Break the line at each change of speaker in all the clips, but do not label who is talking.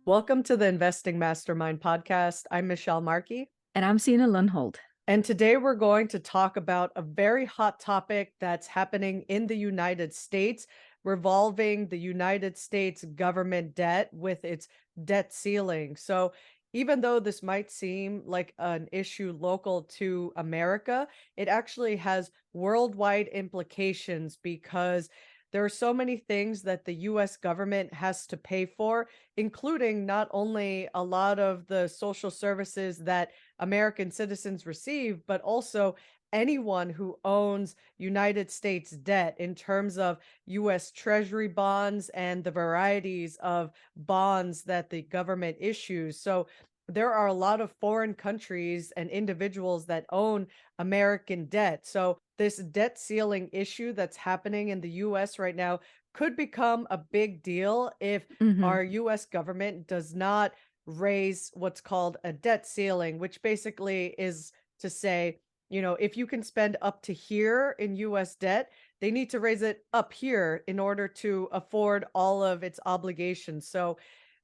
Welcome to the Investing Mastermind Podcast. I'm Michelle Markey.
And I'm Sina Lundholt.
And today we're going to talk about a very hot topic that's happening in the United States, revolving the United States government debt with its debt ceiling. So, even though this might seem like an issue local to America, it actually has worldwide implications because there are so many things that the US government has to pay for, including not only a lot of the social services that American citizens receive, but also anyone who owns United States debt in terms of US Treasury bonds and the varieties of bonds that the government issues. So there are a lot of foreign countries and individuals that own American debt. So this debt ceiling issue that's happening in the US right now could become a big deal if
Hmm.
our US government does not raise what's called a debt ceiling, which basically is to say, if you can spend up to here in US debt, they need to raise it up here in order to afford all of its obligations. So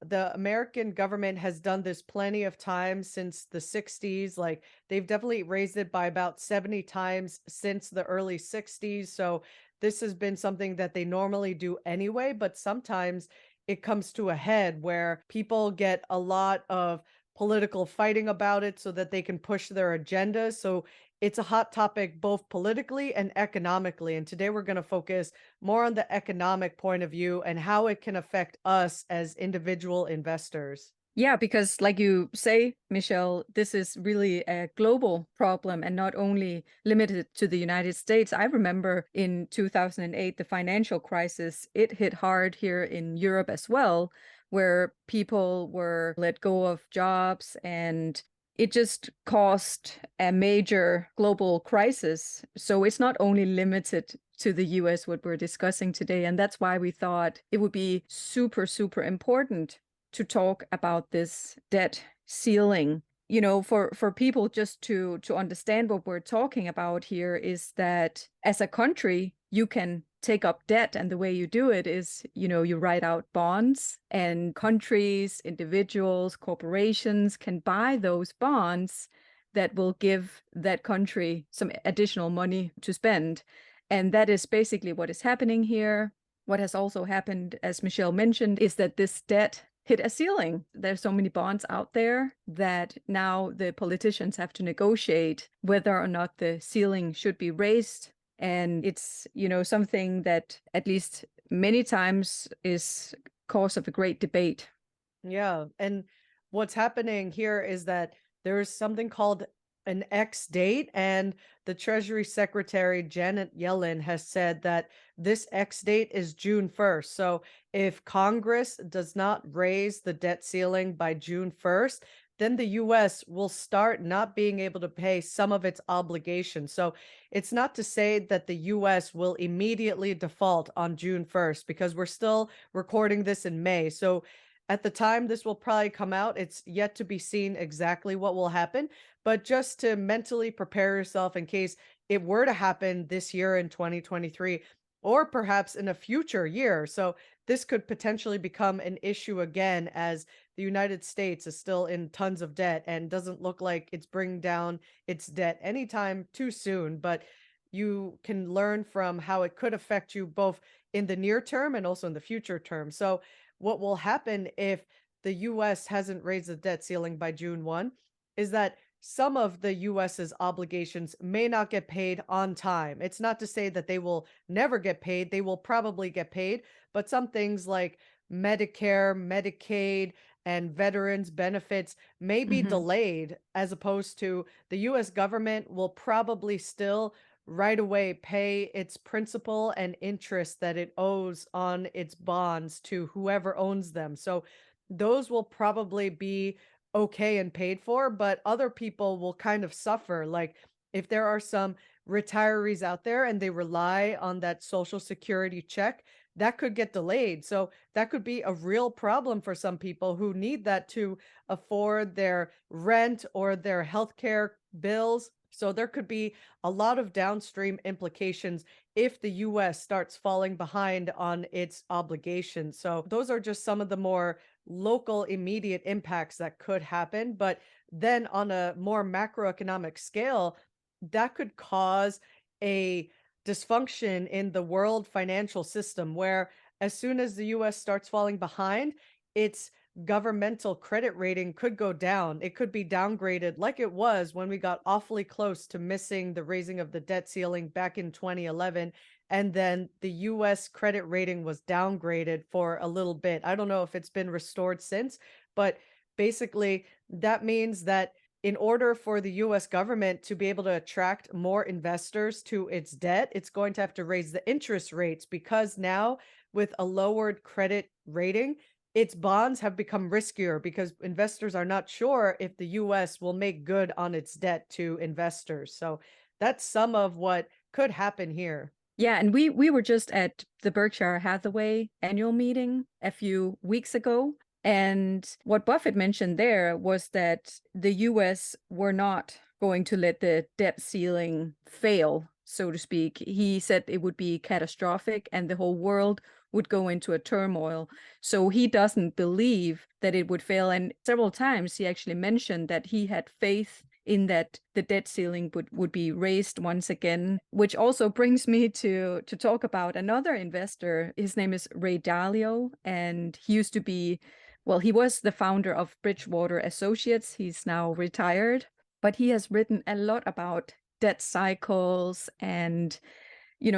the American government has done this plenty of times since the 60s. Like they've definitely raised it by about 70 times since the early 60s. So this has been something that they normally do anyway, but sometimes it comes to a head where people get a lot of political fighting about it so that they can push their agenda. So it's a hot topic both politically and economically. And today we're going to focus more on the economic point of view and how it can affect us as individual investors.
Yeah, because like you say, Michelle, this is really a global problem and not only limited to the United States. I remember in 2008, the financial crisis, it hit hard here in Europe as well, where people were let go of jobs and it just caused a major global crisis. So it's not only limited to the US, what we're discussing today. And that's why we thought it would be super, super important to talk about this debt ceiling. For people just to understand what we're talking about here is that as a country, you can take up debt, and the way you do it is, you write out bonds, and countries, individuals, corporations can buy those bonds that will give that country some additional money to spend. And that is basically what is happening here. What has also happened, as Michelle mentioned, is that this debt hit a ceiling. There's so many bonds out there that now the politicians have to negotiate whether or not the ceiling should be raised. And it's, something that at least many times is cause of a great debate.
Yeah. And what's happening here is that there is something called an X date, and the Treasury Secretary Janet Yellen has said that this X date is June 1st. So if Congress does not raise the debt ceiling by June 1st, then the US will start not being able to pay some of its obligations. So it's not to say that the US will immediately default on June 1st because we're still recording this in May. So at the time this will probably come out, it's yet to be seen exactly what will happen, but just to mentally prepare yourself in case it were to happen this year in 2023 or perhaps in a future year. So this could potentially become an issue again as the United States is still in tons of debt and doesn't look like it's bringing down its debt anytime too soon. But you can learn from how it could affect you both in the near term and also in the future term. So what will happen if the US hasn't raised the debt ceiling by June 1 is that some of the US's obligations may not get paid on time. It's not to say that they will never get paid, they will probably get paid, but some things like Medicare, Medicaid, and veterans benefits may be
Hmm.
delayed, as opposed to the US government will probably still right away pay its principal and interest that it owes on its bonds to whoever owns them. So those will probably be okay and paid for, but other people will kind of suffer. Like if there are some retirees out there and they rely on that social security check, that could get delayed. So that could be a real problem for some people who need that to afford their rent or their healthcare bills. So there could be a lot of downstream implications if the US starts falling behind on its obligations. So those are just some of the more local immediate impacts that could happen. But then on a more macroeconomic scale, that could cause a dysfunction in the world financial system where as soon as the US starts falling behind, its governmental credit rating could go down. It could be downgraded like it was when we got awfully close to missing the raising of the debt ceiling back in 2011. And then the US credit rating was downgraded for a little bit. I don't know if it's been restored since, but basically, that means that in order for the US government to be able to attract more investors to its debt, it's going to have to raise the interest rates because now, with a lowered credit rating, its bonds have become riskier because investors are not sure if the US will make good on its debt to investors. So that's some of what could happen here.
Yeah, and we were just at the Berkshire Hathaway annual meeting a few weeks ago. And what Buffett mentioned there was that the US were not going to let the debt ceiling fail, so to speak. He said it would be catastrophic and the whole world would go into a turmoil. So he doesn't believe that it would fail. And several times he actually mentioned that he had faith in that the debt ceiling would be raised once again, which also brings me to talk about another investor. His name is Ray Dalio, and he used to be, well, he was the founder of Bridgewater Associates. He's now retired, but he has written a lot about debt cycles and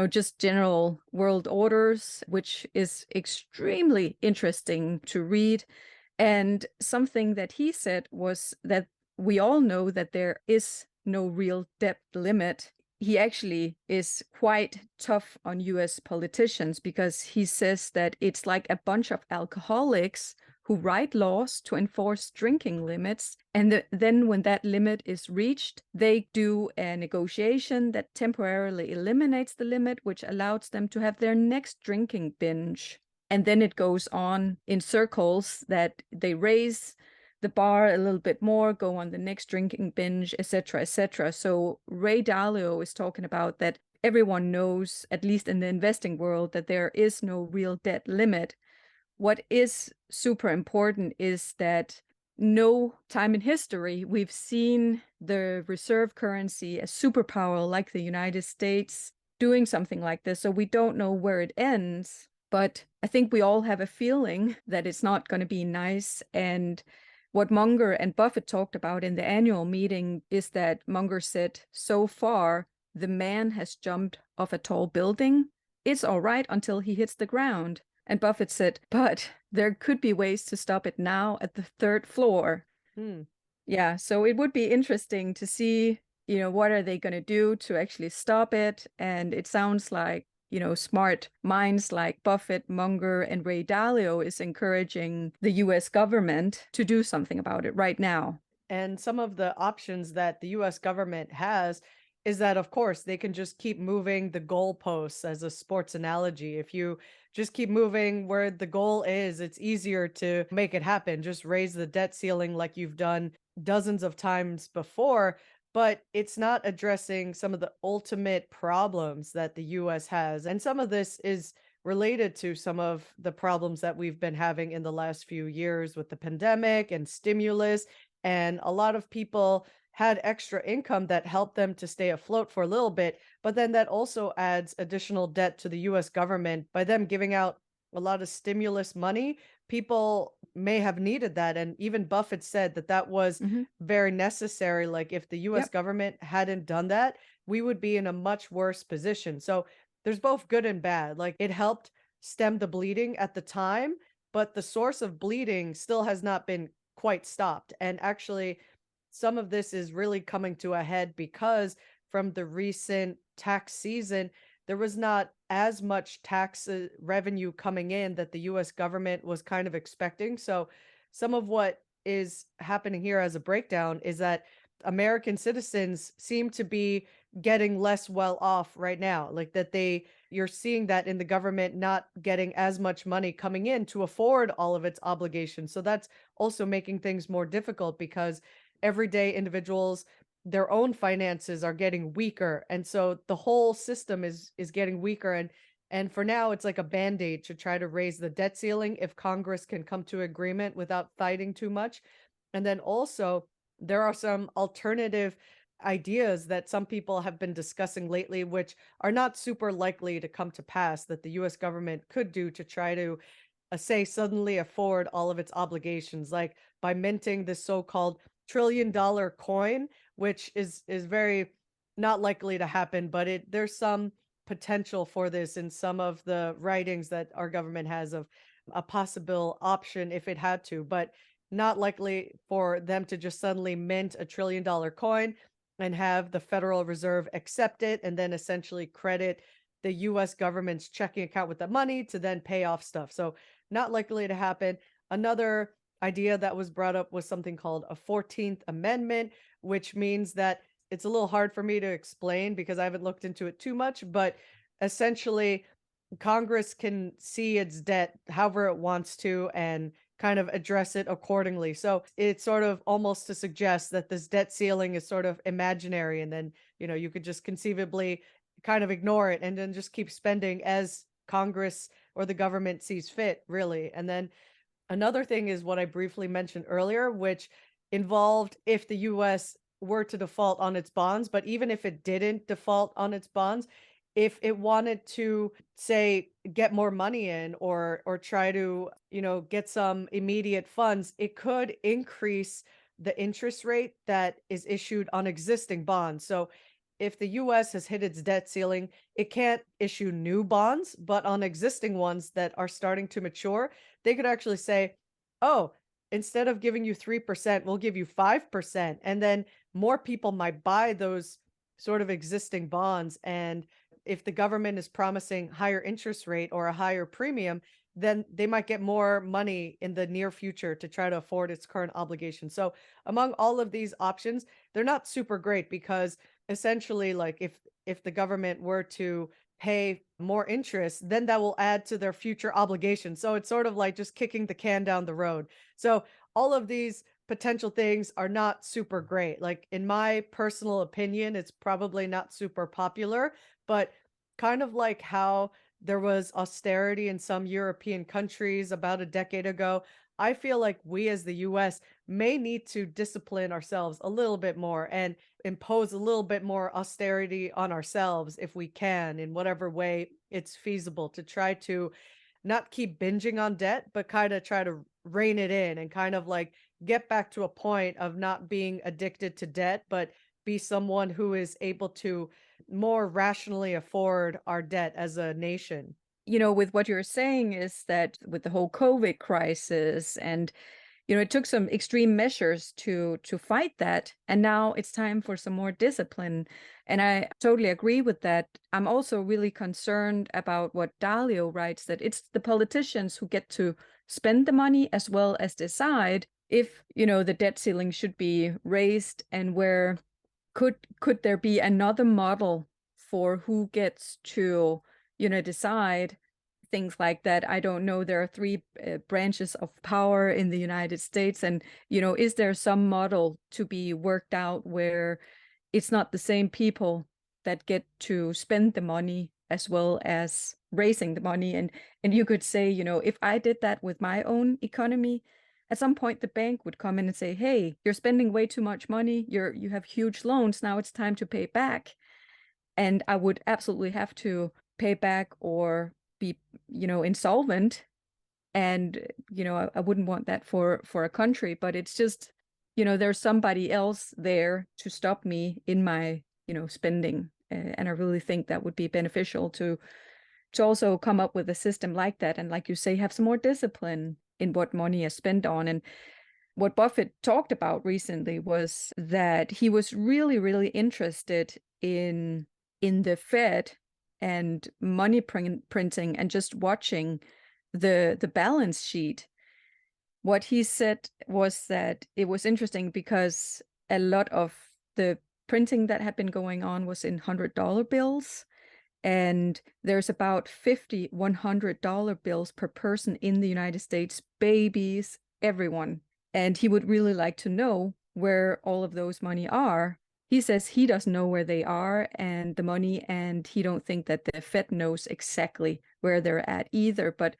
just general world orders, which is extremely interesting to read. And something that he said was that we all know that there is no real debt limit. He actually is quite tough on US politicians because he says that it's like a bunch of alcoholics who write laws to enforce drinking limits. And then when that limit is reached, they do a negotiation that temporarily eliminates the limit, which allows them to have their next drinking binge. And then it goes on in circles that they raise the bar a little bit more, go on the next drinking binge, etc., etc. So Ray Dalio is talking about that everyone knows, at least in the investing world, that there is no real debt limit. What is super important is that no time in history we've seen the reserve currency, a superpower like the United States, doing something like this. So we don't know where it ends, but I think we all have a feeling that it's not going to be nice. And what Munger and Buffett talked about in the annual meeting is that Munger said, so far, the man has jumped off a tall building. It's all right until he hits the ground. And Buffett said, but there could be ways to stop it now at the third floor. Yeah, so it would be interesting to see, what are they going to do to actually stop it? And it sounds like, smart minds like Buffett, Munger, and Ray Dalio is encouraging the US government to do something about it right now.
And some of the options that the US government has is that, of course, they can just keep moving the goalposts as a sports analogy. If you just keep moving where the goal is, it's easier to make it happen. Just raise the debt ceiling like you've done dozens of times before. But it's not addressing some of the ultimate problems that the US has. And some of this is related to some of the problems that we've been having in the last few years with the pandemic and stimulus. And a lot of people had extra income that helped them to stay afloat for a little bit. But then that also adds additional debt to the US government by them giving out a lot of stimulus money. People may have needed that. And even Buffett said that that was very necessary. Like if the US government hadn't done that, we would be in a much worse position. So there's both good and bad. Like it helped stem the bleeding at the time, but the source of bleeding still has not been quite stopped. And actually, some of this is really coming to a head because from the recent tax season, there was not as much tax revenue coming in that the US government was kind of expecting. So some of what is happening here as a breakdown is that American citizens seem to be getting less well off right now. Like that you're seeing that in the government not getting as much money coming in to afford all of its obligations. So that's also making things more difficult because everyday individuals, their own finances are getting weaker, and so the whole system is getting weaker. And And for now, it's like a band-aid to try to raise the debt ceiling if Congress can come to agreement without fighting too much. And then also, there are some alternative ideas that some people have been discussing lately, which are not super likely to come to pass, that the US government could do to try to say suddenly afford all of its obligations, like by minting this so-called $1 trillion coin, which is very not likely to happen, but there's some potential for this in some of the writings that our government has of a possible option if it had to, but not likely for them to just suddenly mint $1 trillion coin and have the Federal Reserve accept it and then essentially credit the US government's checking account with the money to then pay off stuff. So not likely to happen. Another idea that was brought up was something called a 14th Amendment, which means that it's a little hard for me to explain because I haven't looked into it too much, but essentially Congress can see its debt however it wants to and kind of address it accordingly. So it's sort of almost to suggest that this debt ceiling is sort of imaginary and then, you could just conceivably kind of ignore it and then just keep spending as Congress or the government sees fit, really. And then another thing is what I briefly mentioned earlier, which involved if the US were to default on its bonds, but even if it didn't default on its bonds, if it wanted to say get more money in or try to, get some immediate funds, it could increase the interest rate that is issued on existing bonds. So if the US has hit its debt ceiling, it can't issue new bonds, but on existing ones that are starting to mature, they could actually say, "Oh, instead of giving you 3%, we'll give you 5%." And then more people might buy those sort of existing bonds. And if the government is promising higher interest rate or a higher premium, then they might get more money in the near future to try to afford its current obligations. So among all of these options, they're not super great because essentially like if the government were to pay more interest, then that will add to their future obligations. So it's sort of like just kicking the can down the road. So all of these potential things are not super great. Like in my personal opinion, it's probably not super popular, but kind of like how there was austerity in some European countries about a decade ago, I feel like we as the US may need to discipline ourselves a little bit more and impose a little bit more austerity on ourselves if we can, in whatever way it's feasible, to try to not keep binging on debt, but kind of try to rein it in and kind of like get back to a point of not being addicted to debt, but be someone who is able to more rationally afford our debt as a nation.
With what you're saying is that with the whole COVID crisis and it took some extreme measures to fight that, and now it's time for some more discipline. And I totally agree with that. I'm also really concerned about what Dalio writes, that it's the politicians who get to spend the money as well as decide if, the debt ceiling should be raised, and where could there be another model for who gets to, decide things like that. I don't know. There are three branches of power in the United States. And, is there some model to be worked out where it's not the same people that get to spend the money as well as raising the money? And you could say, if I did that with my own economy, at some point the bank would come in and say, hey, you're spending way too much money. You have huge loans. Now it's time to pay back. And I would absolutely have to pay back or be, insolvent. And, I wouldn't want that for a country, but it's just, there's somebody else there to stop me in my, spending. And I really think that would be beneficial to also come up with a system like that. And like you say, have some more discipline in what money is spent on. And what Buffett talked about recently was that he was really, really interested in the Fed and money printing and just watching the balance sheet. What he said was that it was interesting because a lot of the printing that had been going on was in $100 bills, and there's about 50 $100 bills per person in the United States, babies, everyone. And he would really like to know where all of those money are. He says he doesn't know where they are and the money, and he don't think that the Fed knows exactly where they're at either. But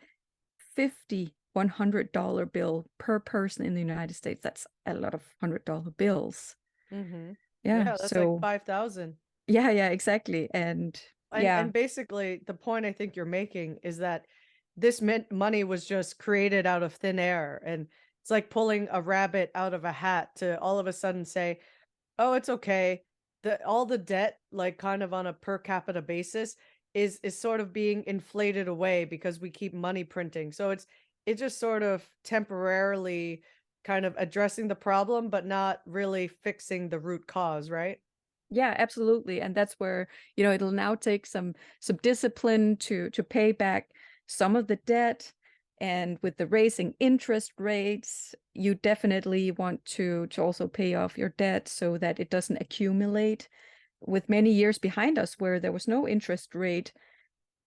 50 $100 bill per person in the United States, that's a lot of $100 bills.
Mm-hmm.
Yeah,
Yeah, that's like
so
5,000.
yeah, exactly. And yeah,
And basically the point I think you're making is that this money was just created out of thin air, and it's like pulling a rabbit out of a hat to all of a sudden say, "Oh, it's okay." All the debt, like kind of on a per capita basis, is sort of being inflated away because we keep money printing. So it's just sort of temporarily kind of addressing the problem, but not really fixing the root cause, right?
yeah, absolutely. And that's where, it'll now take some discipline to pay back some of the debt. And with the raising interest rates, you definitely want to also pay off your debt so that it doesn't accumulate. With many years behind us where there was no interest rate,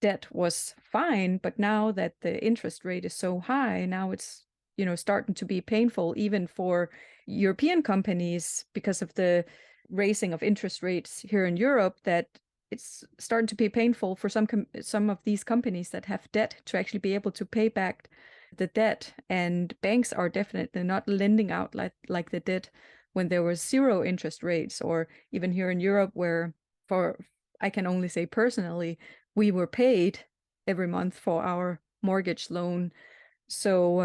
debt was fine, but now that the interest rate is so high, now it's, starting to be painful even for European companies because of the raising of interest rates here in Europe, that it's starting to be painful for some of these companies that have debt to actually be able to pay back the debt. And banks are definitely not lending out like they did when there was zero interest rates, or even here in Europe where, for I can only say personally, we were paid every month for our mortgage loan. So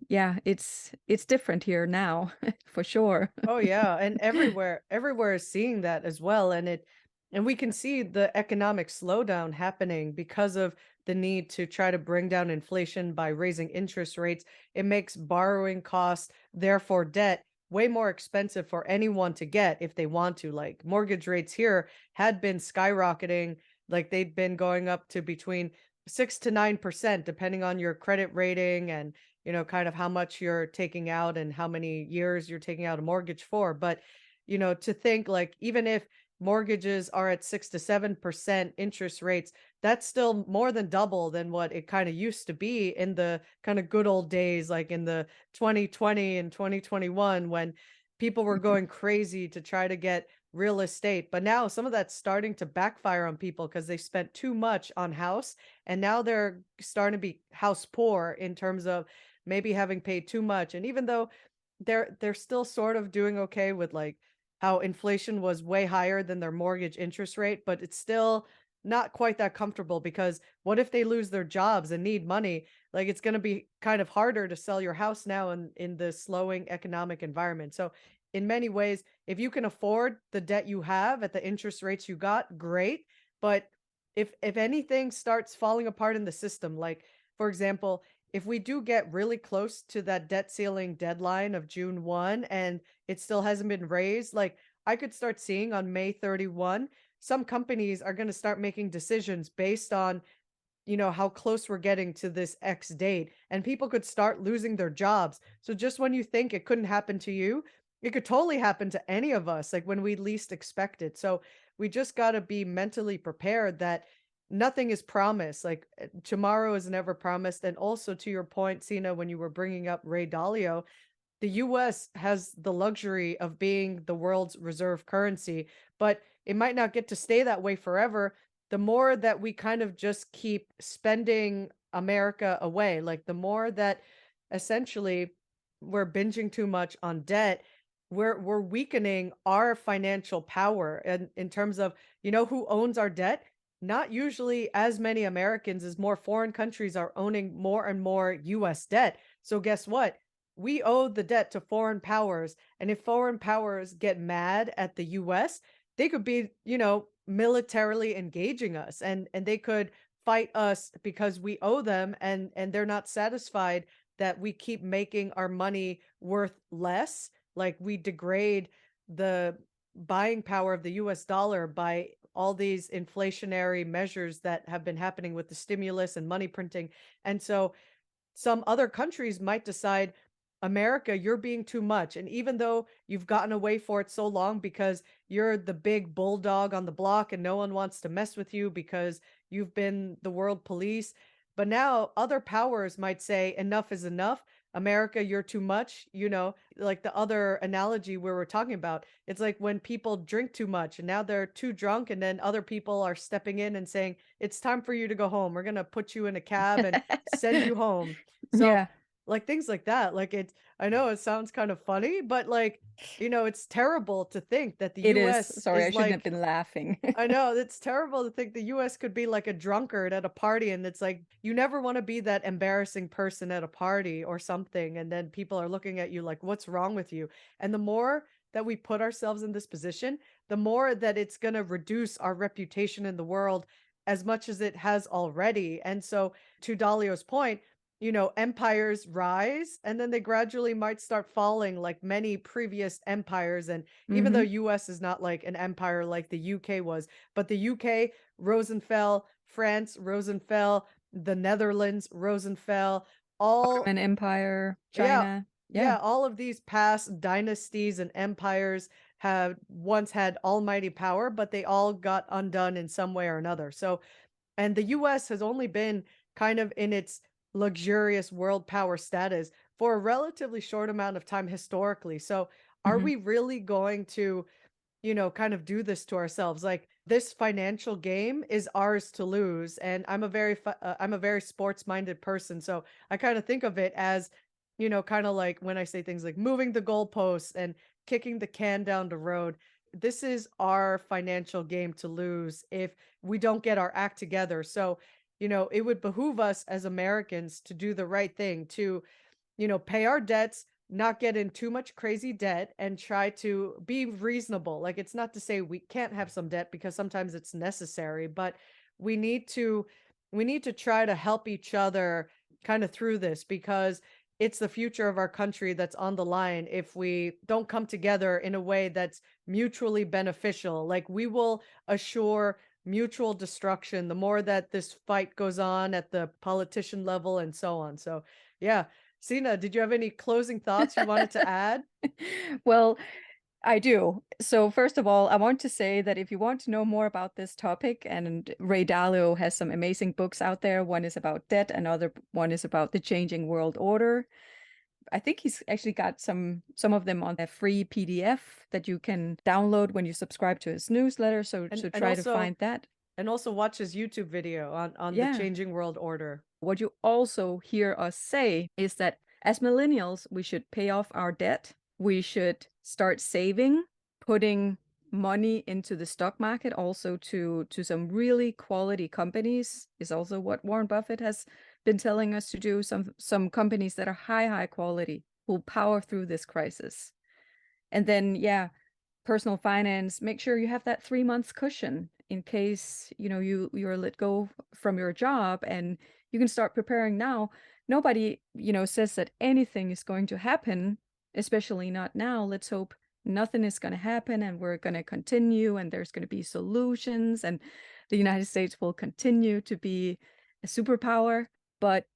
yeah, it's different here now for sure.
Oh yeah, and everywhere is seeing that as well, and we can see the economic slowdown happening because of the need to try to bring down inflation by raising interest rates. It makes borrowing costs, therefore debt, way more expensive for anyone to get if they want to. Like mortgage rates here had been skyrocketing, like they'd been going up to between 6 to 9% depending on your credit rating and kind of how much you're taking out and how many years you're taking out a mortgage for. But, to think like even if mortgages are at 6 to 7% interest rates, that's still more than double than what it kind of used to be in the kind of good old days, like in the 2020 and 2021 when people were going crazy to try to get real estate. But now some of that's starting to backfire on people because they spent too much on house, and now they're starting to be house poor in terms of maybe having paid too much. And even though they're still sort of doing okay with like how inflation was way higher than their mortgage interest rate, but it's still not quite that comfortable because what if they lose their jobs and need money? Like it's going to be kind of harder to sell your house now in the slowing economic environment. So in many ways, if you can afford the debt you have at the interest rates you got, great. But if anything starts falling apart in the system, like for example, if we do get really close to that debt ceiling deadline of June 1 and it still hasn't been raised, like I could start seeing on May 31, some companies are going to start making decisions based on, how close we're getting to this X date, and people could start losing their jobs. So just when you think it couldn't happen to you, it could totally happen to any of us, like when we least expect it. So we just got to be mentally prepared that nothing is promised. Like tomorrow is never promised. And also to your point, Sina, when you were bringing up Ray Dalio, the US has the luxury of being the world's reserve currency, but it might not get to stay that way forever. The more that we kind of just keep spending America away, like the more that essentially we're binging too much on debt, we're weakening our financial power. And in terms of, who owns our debt? Not usually as many Americans, as more foreign countries are owning more and more US debt. So guess what? We owe the debt to foreign powers. And if foreign powers get mad at the US, they could be, militarily engaging us, and they could fight us because we owe them, and they're not satisfied that we keep making our money worth less. Like we degrade the buying power of the US dollar by all these inflationary measures that have been happening with the stimulus and money printing. And so some other countries might decide, America, you're being too much. And even though you've gotten away for it so long because you're the big bulldog on the block and no one wants to mess with you because you've been the world police, but now other powers might say enough is enough. America, you're too much, like the other analogy we were talking about. It's like when people drink too much and now they're too drunk, and then other people are stepping in and saying, it's time for you to go home. We're going to put you in a cab and send you home. So,
Yeah,
like things like that. Like I know it sounds kind of funny, but like, it's terrible to think that the
it is.
US
Sorry, I
is
shouldn't have
like,
been laughing.
I know it's terrible to think the US could be like a drunkard at a party, and it's like you never want to be that embarrassing person at a party or something, and then people are looking at you like, what's wrong with you? And the more that we put ourselves in this position, the more that it's going to reduce our reputation in the world as much as it has already. And so, to Dalio's point, empires rise and then they gradually might start falling like many previous empires. And even though
Hmm.
US is not like an empire like the UK was, but the UK rose and fell, France rose and fell, the Netherlands rose and fell, all,
Ottoman Empire,
yeah,
China. Yeah.
yeah, all of these past dynasties and empires have once had almighty power, but they all got undone in some way or another. So, and the US has only been kind of in its luxurious world power status for a relatively short amount of time historically. So, are
Hmm.
we really going to, kind of do this to ourselves? Like this financial game is ours to lose. And I'm a very sports-minded person, so I kind of think of it as, kind of like when I say things like moving the goalposts and kicking the can down the road. This is our financial game to lose if we don't get our act together. So, it would behoove us as Americans to do the right thing, to, pay our debts, not get in too much crazy debt, and try to be reasonable. Like, it's not to say we can't have some debt because sometimes it's necessary, but we need to try to help each other kind of through this, because it's the future of our country that's on the line if we don't come together in a way that's mutually beneficial. Like, we will assure mutual destruction the more that this fight goes on at the politician level and so on. So, yeah. Sina, did you have any closing thoughts you wanted to add?
Well, I do. So first of all, I want to say that if you want to know more about this topic, and Ray Dalio has some amazing books out there. One is about debt, another one is about the changing world order. I think he's actually got some of them on a free PDF that you can download when you subscribe to his newsletter. So
And
try to find that.
also watch his YouTube video on the
Yeah.
changing world order.
What you also hear us say is that as millennials, we should pay off our debt. We should start saving, putting money into the stock market, also to some really quality companies is also what Warren Buffett has been telling us to do. Some companies that are high quality will power through this crisis. And then, yeah, personal finance, make sure you have that 3 months cushion in case, you're let go from your job, and you can start preparing now. Nobody, says that anything is going to happen, especially not now. Let's hope nothing is going to happen and we're going to continue and there's going to be solutions and the United States will continue to be a superpower. But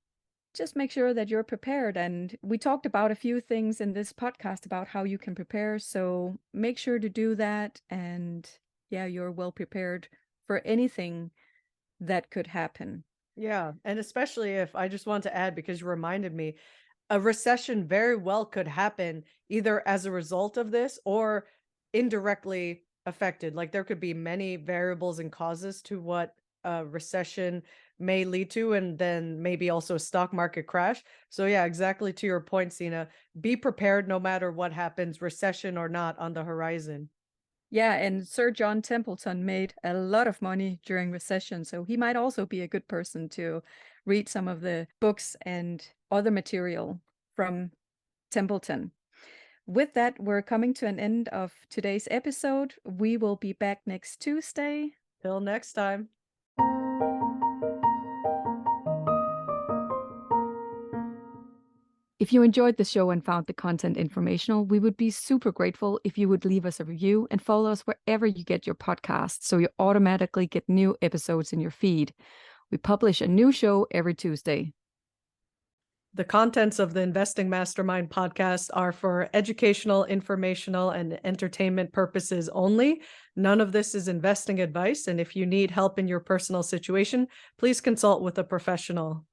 just make sure that you're prepared. And we talked about a few things in this podcast about how you can prepare. So make sure to do that. And yeah, you're well prepared for anything that could happen.
Yeah, and especially if I just want to add, because you reminded me, a recession very well could happen either as a result of this or indirectly affected. Like there could be many variables and causes to what a recession may lead to, and then maybe also a stock market crash. So yeah, exactly to your point, Sina, be prepared no matter what happens, recession or not, on the horizon.
Yeah, and Sir John Templeton made a lot of money during recession, so he might also be a good person to read some of the books and other material from Templeton. With that, we're coming to an end of today's episode. We will be back next Tuesday.
Till next time.
If you enjoyed the show and found the content informational, we would be super grateful if you would leave us a review and follow us wherever you get your podcasts so you automatically get new episodes in your feed. We publish a new show every Tuesday.
The contents of the Investing Mastermind podcast are for educational, informational, and entertainment purposes only. None of this is investing advice, and if you need help in your personal situation, please consult with a professional.